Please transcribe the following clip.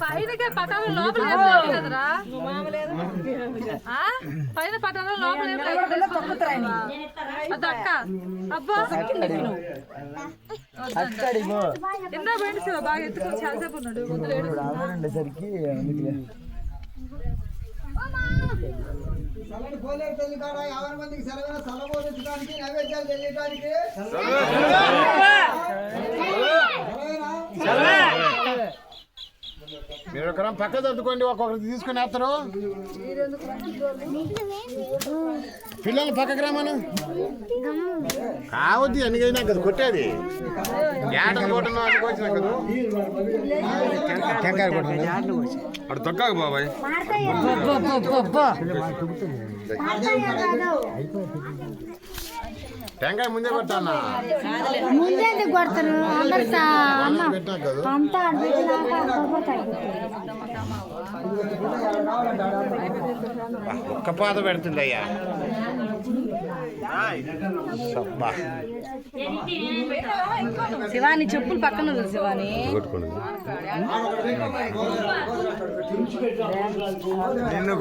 పైన పటాలు లోపల కదరా పైన పటాలు లోపల అక్క అబ్బా ఎన్నో పోయింది శివ బాగా ఎత్తుకుని చాలాసేపు ఉన్నాడు సరికి మీరు ఒక పక్క తద్దుకోండి, ఒక్కొక్కరికి తీసుకుని వేస్తారు. పిల్లలు పక్కకి రామను కావద్దు అన్నికైనా కదా కొట్టేది ఏటలు కొట్టను అనుకోవచ్చిన కదా టెంకాయ కొట్టాలి అటు తొక్కాక బాబాయ్. టెంకాయ ముందే కొట్టానా ముందే కొడతారు అంతా ఒక్క పాత పెడుతుంది అయ్యా. శివాని చెప్పులు పక్కన శివాని నిన్ను